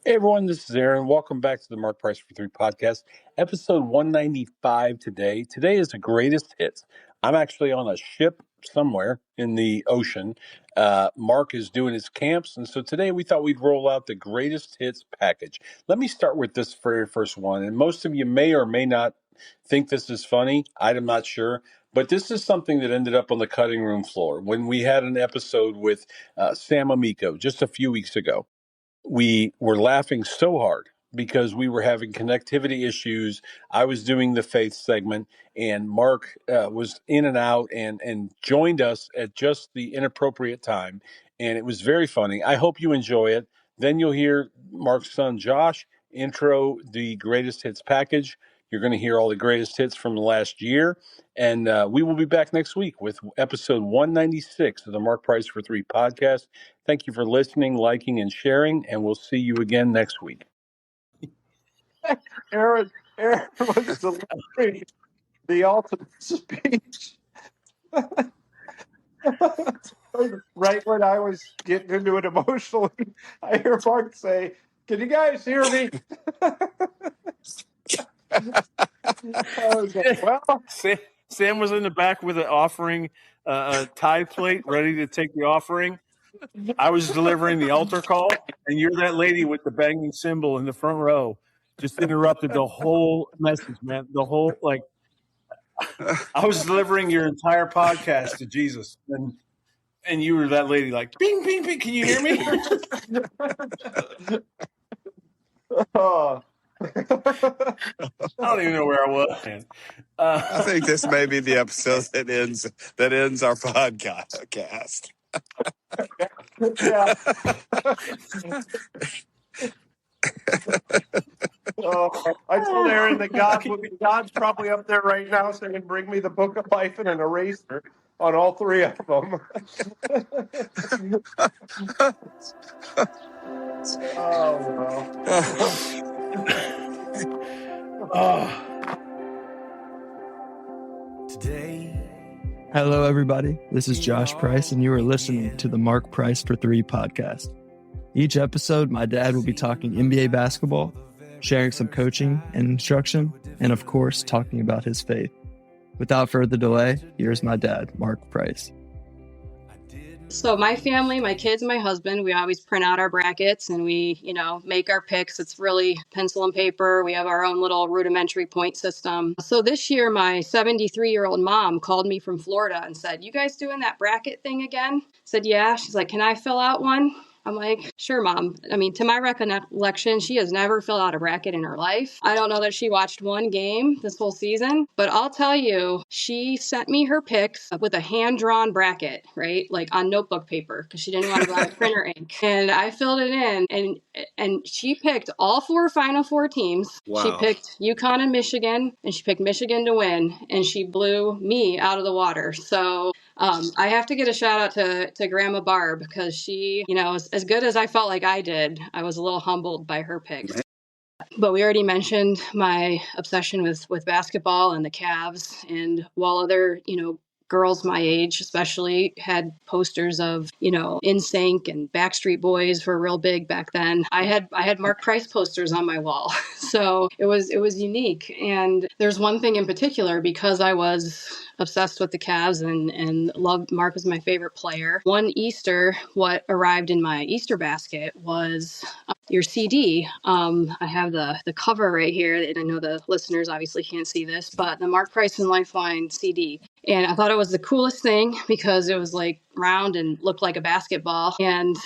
Hey everyone, this is Aaron. Welcome back to the Mark Price for Three podcast, episode 195 today. Today is the greatest hits. I'm actually on a ship somewhere in the ocean. Mark is doing his camps, and so today we thought we'd roll out the greatest hits package. Let me start with this very first one, and most of you may or may not think this is funny. I'm not sure. But this is something that ended up on the cutting room floor when we had an episode with Sam Amico just a few weeks ago. We were laughing so hard because we were having connectivity issues. I was doing the faith segment, and Mark was in and out and joined us at just the inappropriate time. And it was very funny. I hope you enjoy it. Then you'll hear Mark's son, Josh, intro the greatest hits package. You're going to hear all the greatest hits from the last year. And we will be back next week with episode 196 of the Mark Price for Three podcast. Thank you for listening, liking, and sharing, and we'll see you again next week. Aaron was delivering the ultimate speech. Right when I was getting into it emotionally, I hear Mark say, "Can you guys hear me?" I was like, well, Sam was in the back with an offering, a tithe plate, ready to take the offering. I was delivering the altar call, and you're that lady with the banging cymbal in the front row. Just interrupted the whole message, man. The whole, like, I was delivering your entire podcast to Jesus, and you were that lady, like, bing, bing, bing. Can you hear me? oh. I don't even know where I was. Man. I think this may be the episode that ends our podcast. Yeah. I told Aaron that God's probably up there right now saying, "Bring me the book of life and an eraser on all three of them." Oh, Oh. Hello, everybody. This is Josh Price, and you are listening to the Mark Price for Three podcast. Each episode, my dad will be talking NBA basketball, sharing some coaching and instruction, and of course, talking about his faith. Without further delay, here's my dad, Mark Price. So my family, my kids, and my husband, we always print out our brackets and we, make our picks. It's really pencil and paper. We have our own little rudimentary point system. So this year, my 73-year-old mom called me from Florida and said, "You guys doing that bracket thing again?" I said, "Yeah." She's like, "Can I fill out one?" I'm like, "Sure, Mom." I mean, to my recollection, she has never filled out a bracket in her life. I don't know that she watched one game this whole season, but I'll tell you, she sent me her picks with a hand-drawn bracket, right? Like on notebook paper, because she didn't want to buy printer ink. And I filled it in, and she picked all four Final Four teams. Wow. She picked UConn and Michigan, and she picked Michigan to win, and she blew me out of the water. So I have to get a shout out to Grandma Barb, because she, as good as I felt like I did, I was a little humbled by her picks. But we already mentioned my obsession with basketball and the Cavs, and while other, girls my age especially had posters of, NSYNC and Backstreet Boys were real big back then. I had Mark Price posters on my wall. So it was unique. And there's one thing in particular, because I was obsessed with the Cavs and loved Mark as my favorite player. One Easter, what arrived in my Easter basket was your CD. I have the cover right here, and I know the listeners obviously can't see this, but the Mark Price and Lifeline CD. And I thought it was the coolest thing because it was like round and looked like a basketball. And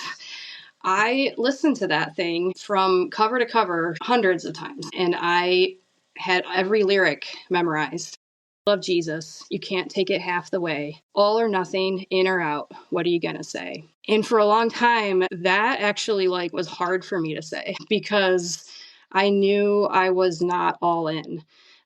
I listened to that thing from cover to cover hundreds of times, and I had every lyric memorized. Love Jesus. You can't take it half the way. All or nothing, in or out. What are you going to say? And for a long time, that actually was hard for me to say, because I knew I was not all in.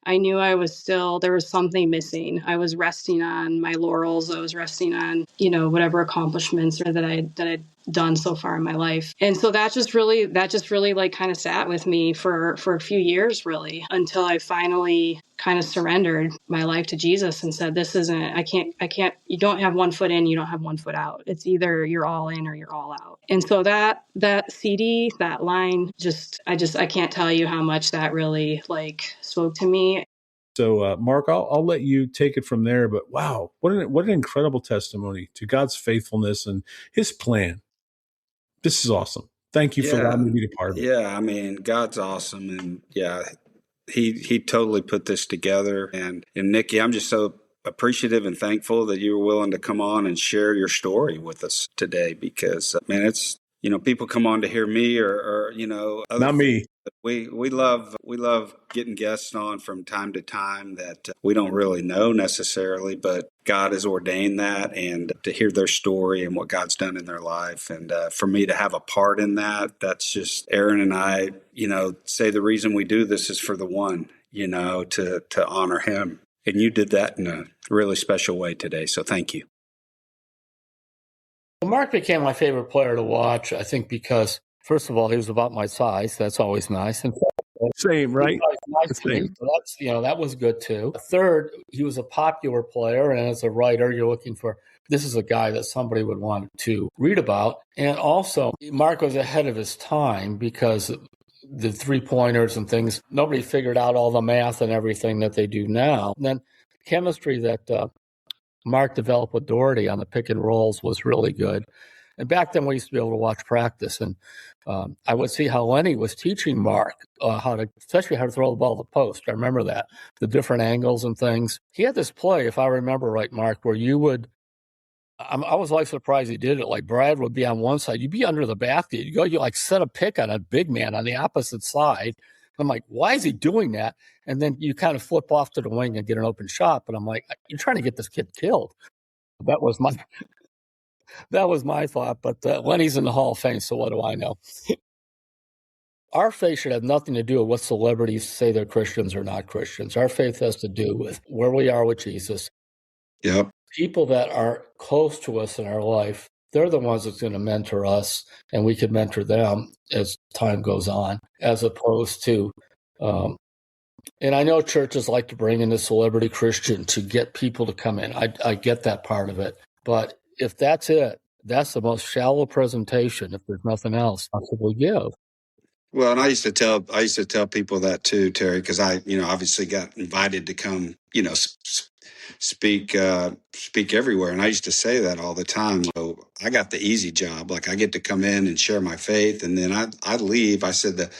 I knew I was there was something missing. I was resting on my laurels. I was resting on, whatever accomplishments that I'd done so far in my life. And so that just really like kind of sat with me for a few years, really, until I finally kind of surrendered my life to Jesus and said, this isn't, I can't, you don't have one foot in, you don't have one foot out. It's either you're all in or you're all out. And so that CD, that line, I can't tell you how much that really like spoke to me. So, Mark, I'll let you take it from there. But wow, what an incredible testimony to God's faithfulness and His plan. This is awesome. Thank you for allowing me to be a part of it. Yeah, I mean, God's awesome, and yeah, He totally put this together. And Nikki, I'm just so appreciative and thankful that you were willing to come on and share your story with us today. Because man, it's people come on to hear me or other Not me. We love getting guests on from time to time that we don't really know necessarily, but God has ordained that, and to hear their story and what God's done in their life, and for me to have a part in that, that's just Aaron and I. Say the reason we do this is for the one, to honor Him, and you did that in a really special way today. So thank you. Well, Mark became my favorite player to watch, I think, because first of all, he was about my size. That's always nice. And same, right? Nice to me. So that's, that was good too. Third, he was a popular player. And as a writer, you're looking for, this is a guy that somebody would want to read about. And also, Mark was ahead of his time because the 3-pointers and things, nobody figured out all the math and everything that they do now. And then chemistry that Mark developed with Doherty on the pick and rolls was really good. And back then we used to be able to watch practice, and I would see how Lenny was teaching Mark especially how to throw the ball to the post. I remember that, the different angles and things. He had this play, if I remember right, Mark, where you would, I was like surprised he did it. Like Brad would be on one side, you'd be under the basket. You like set a pick on a big man on the opposite side. I'm like, why is he doing that? And then you kind of flip off to the wing and get an open shot. But I'm like, you're trying to get this kid killed. That was my thought. But Lenny's in the Hall of Fame, so what do I know? Our faith should have nothing to do with what celebrities say they're Christians or not Christians. Our faith has to do with where we are with Jesus. Yep. People that are close to us in our life, they're the ones that's going to mentor us, and we could mentor them as time goes on, as opposed to, and I know churches like to bring in the celebrity Christian to get people to come in. I get that part of it. But if that's it, that's the most shallow presentation, if there's nothing else, possibly give. Well, and I used to tell people that too, Terry, because I, obviously got invited to come, speak everywhere. And I used to say that all the time. So I got the easy job. Like I get to come in and share my faith. And then I'd leave. I said the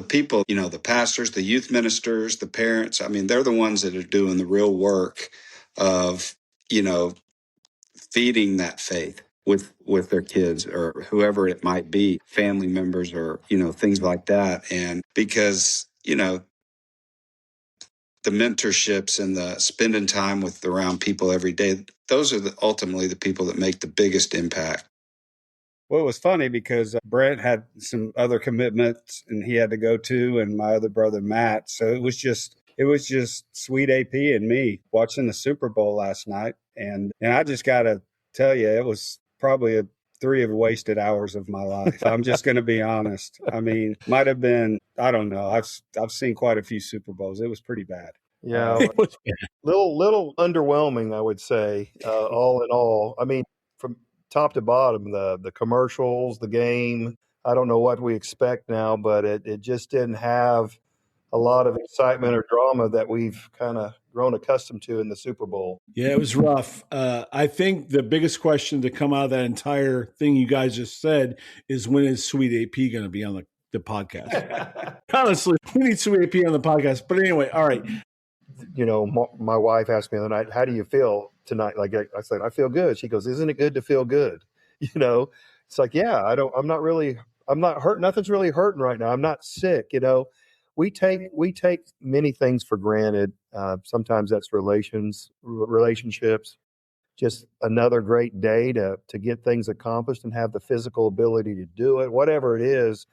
people, the pastors, the youth ministers, the parents, I mean, they're the ones that are doing the real work of, feeding that faith with their kids or whoever it might be, family members or, things like that. And because, the mentorships and the spending time around people every day, those are ultimately the people that make the biggest impact. Well, it was funny because Brent had some other commitments and he had to go to, and my other brother, Matt. So it was just sweet AP and me watching the Super Bowl last night. And I just got to tell you, it was probably 3 of wasted hours of my life. I'm just going to be honest. I mean, might have been, I don't know. I've seen quite a few Super Bowls. It was pretty bad. Yeah, little underwhelming, I would say. All in all, I mean, from top to bottom, the commercials, the game. I don't know what we expect now, but it just didn't have a lot of excitement or drama that we've kind of grown accustomed to in the Super Bowl. Yeah, it was rough. I think the biggest question to come out of that entire thing you guys just said is, when is Sweet AP going to be on the podcast? Honestly, we need Sweet AP on the podcast. But anyway, all right. My wife asked me the other night, how do you feel tonight? Like I said, I feel good. She goes, isn't it good to feel good? It's like, yeah, I'm not hurt. Nothing's really hurting right now. I'm not sick. We take many things for granted. Sometimes that's relationships, just another great day to get things accomplished and have the physical ability to do it, whatever it is.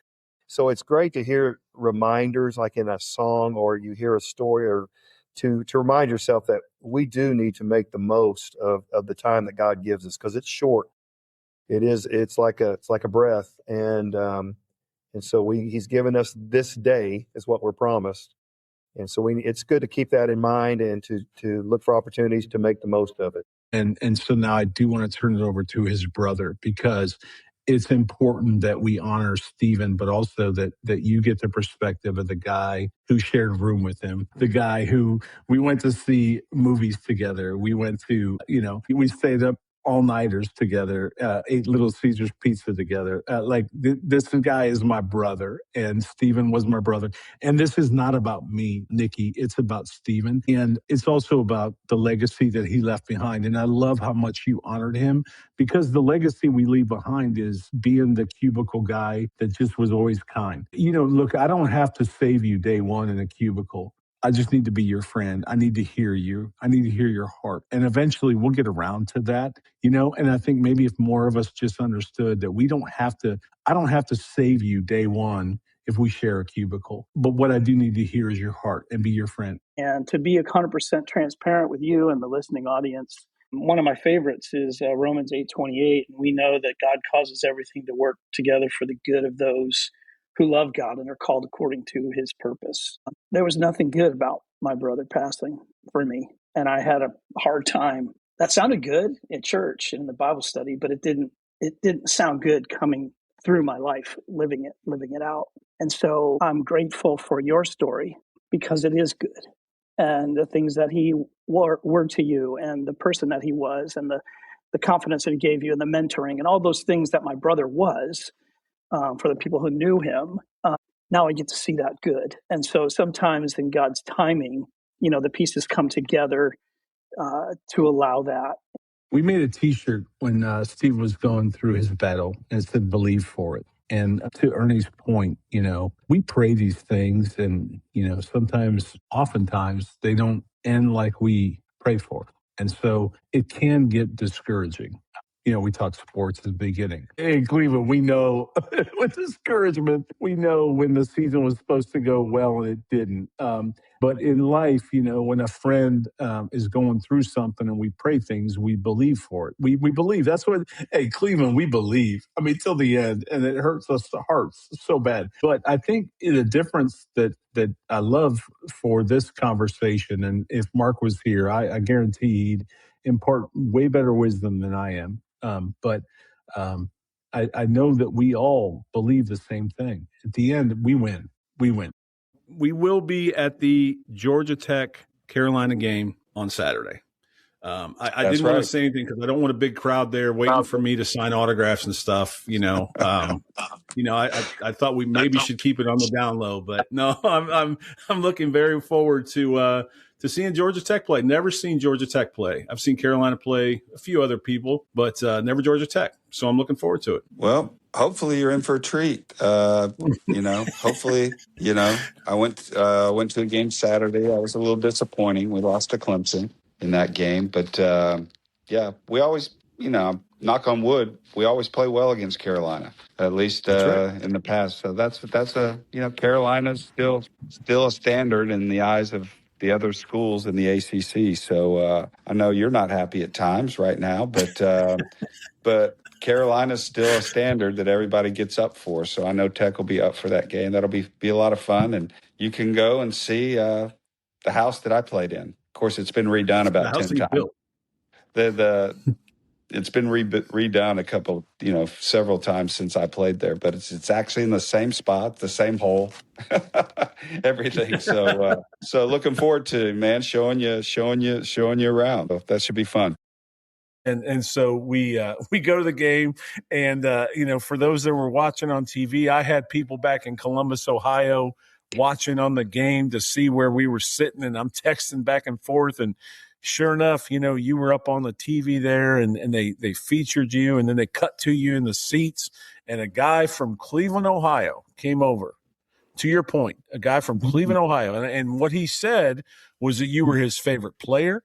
So it's great to hear reminders like in a song, or you hear a story, or to remind yourself that we do need to make the most of the time that God gives us, because it's short. It's like a breath. And so he's given us this day is what we're promised. And so it's good to keep that in mind and to look for opportunities to make the most of it. And so now I do want to turn it over to his brother, because it's important that we honor Stephen, but also that you get the perspective of the guy who shared a room with him, the guy who we went to see movies together. We went to, we stayed up all-nighters together, ate Little Caesars pizza together. This guy is my brother, and Stephen was my brother. And this is not about me, Nikki. It's about Stephen. And it's also about the legacy that he left behind. And I love how much you honored him, because the legacy we leave behind is being the cubicle guy that just was always kind. Look, I don't have to save you day one in a cubicle. I just need to be your friend. I need to hear you. I need to hear your heart. And eventually we'll get around to that, and I think maybe if more of us just understood that I don't have to save you day one if we share a cubicle. But what I do need to hear is your heart and be your friend. And to be 100% transparent with you and the listening audience, one of my favorites is Romans 8:28. And we know that God causes everything to work together for the good of those who love God and are called according to his purpose. There was nothing good about my brother passing for me, and I had a hard time. That sounded good at church and in the Bible study, but it didn't sound good coming through my life, living it out. And so I'm grateful for your story, because it is good. And the things that he were to you, and the person that he was, and the confidence that he gave you, and the mentoring, and all those things that my brother was, for the people who knew him, now I get to see that good. And so sometimes in God's timing, the pieces come together to allow that. We made a T-shirt when Steve was going through his battle, and it said "Believe for it." And to Ernie's point, we pray these things, and oftentimes, they don't end like we pray for. And so it can get discouraging. We talked sports at the beginning. In Cleveland, we know with discouragement, we know when the season was supposed to go well and it didn't. But in life, when a friend is going through something and we pray things, we believe for it. We believe. That's what, hey, Cleveland, we believe. I mean, till the end, and it hurts us the hearts so bad. But I think the difference that I love for this conversation, and if Mark was here, I guarantee he'd impart way better wisdom than I am. But I know that we all believe the same thing. At the end, we win. We win. We will be at the Georgia Tech Carolina game on Saturday. I didn't want to say anything because I don't want a big crowd there waiting for me to sign autographs and stuff. I thought we maybe should keep it on the down low, but no, I'm looking very forward to seeing Georgia Tech play. Never seen Georgia Tech play. I've seen Carolina play, a few other people, but never Georgia Tech. So I'm looking forward to it. Well, hopefully you're in for a treat. Hopefully, I went to a game Saturday. I was a little disappointing. We lost to Clemson in that game, but we always, knock on wood, we always play well against Carolina, at least in the past. So that's Carolina's still a standard in the eyes of the other schools in the ACC. So I know you're not happy at times right now, but Carolina's still a standard that everybody gets up for. So I know Tech will be up for that game. That'll be a lot of fun, and you can go and see the house that I played in. Of course, it's been redone about 10 times. It's been redone several times since I played there, but it's actually in the same spot, the same hole, everything. So looking forward to, man, showing you around. That should be fun. And so we go to the game, and for those that were watching on TV, I had people back in Columbus, Ohio, watching on the game to see where we were sitting, and I'm texting back and forth, and sure enough, you were up on the TV there, and they featured you, and then they cut to you in the seats, and a guy from Cleveland, Ohio came over. To your point, a guy from Cleveland, Ohio, and what he said was that you were his favorite player.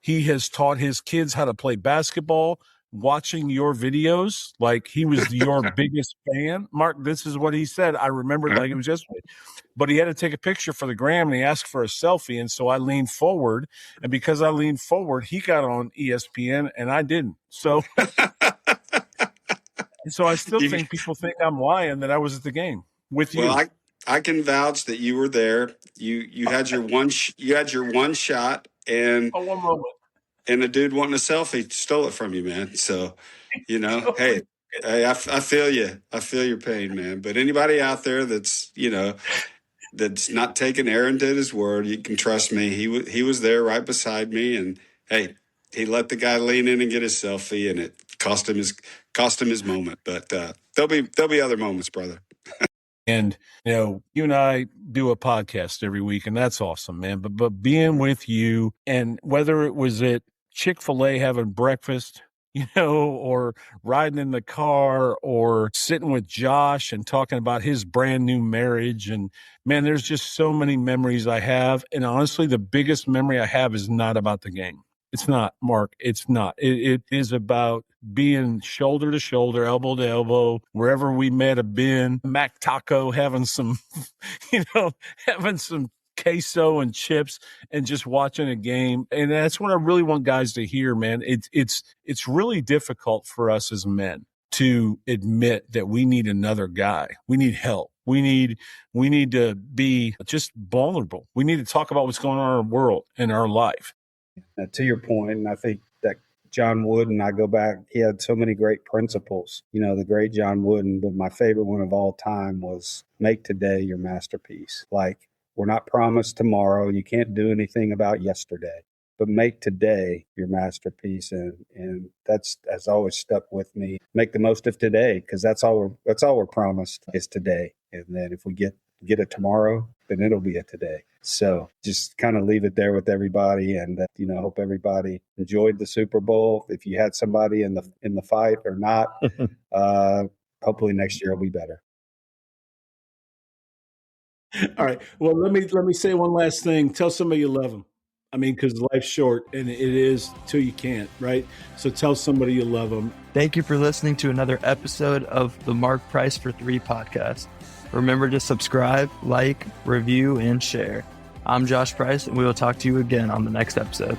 He has taught his kids how to play basketball, watching your videos, like he was your biggest fan. Mark, this is what he said. I remember it like it was yesterday. But he had to take a picture for the gram, and he asked for a selfie, and so I leaned forward. And because I leaned forward, he got on ESPN, and I didn't. So So I still You- think people think I'm lying that I was at the game with you. well, I can vouch that you were there. You had your you had your one shot, and Oh, one moment. a dude wanting a selfie stole it from you, man. So, hey, I feel you. I feel your pain, man. But anybody out there that's that's not taking Aaron at his word, you can trust me. He was there right beside me, and hey, he let the guy lean in and get his selfie, and it cost him his moment. But there'll be other moments, brother. And, you and I do a podcast every week, and that's awesome, man. But being with you, and whether it was at Chick-fil-A having breakfast, or riding in the car, or sitting with Josh and talking about his brand new marriage. And man, there's just so many memories I have. And honestly, the biggest memory I have is not about the game. It's not, Mark. It's not. It is about being shoulder to shoulder, elbow to elbow, wherever we met have been, Mac Taco, having some, having some queso and chips and just watching a game. And that's what I really want guys to hear, man. It's really difficult for us as men to admit that we need another guy. We need help. We need to be just vulnerable. We need to talk about what's going on in our world and our life. To your point, and I think that John Wooden, I go back, he had so many great principles, the great John Wooden, but my favorite one of all time was make today your masterpiece. Like, we're not promised tomorrow. You can't do anything about yesterday, but make today your masterpiece. And that's always stuck with me. Make the most of today, because that's all we're promised is today. And then if we get it tomorrow, then it'll be a today. So just kind of leave it there with everybody, and hope everybody enjoyed the Super Bowl. If you had somebody in the fight or not, hopefully next year will be better. All right. Well, let me say one last thing. Tell somebody you love them. I mean, because life's short, and it is till you can't, right? So tell somebody you love them. Thank you for listening to another episode of the Mark Price for 3 podcast. Remember to subscribe, like, review, and share. I'm Josh Price, and we will talk to you again on the next episode.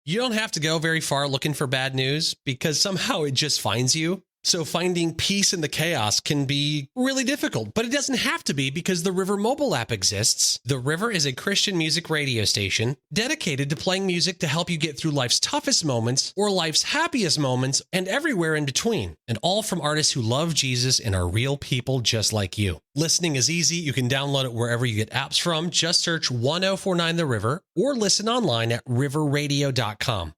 You don't have to go very far looking for bad news, because somehow it just finds you. So finding peace in the chaos can be really difficult, but it doesn't have to be, because the River mobile app exists. The River is a Christian music radio station dedicated to playing music to help you get through life's toughest moments or life's happiest moments and everywhere in between, and all from artists who love Jesus and are real people just like you. Listening is easy. You can download it wherever you get apps from. Just search 1049 The River or listen online at riverradio.com.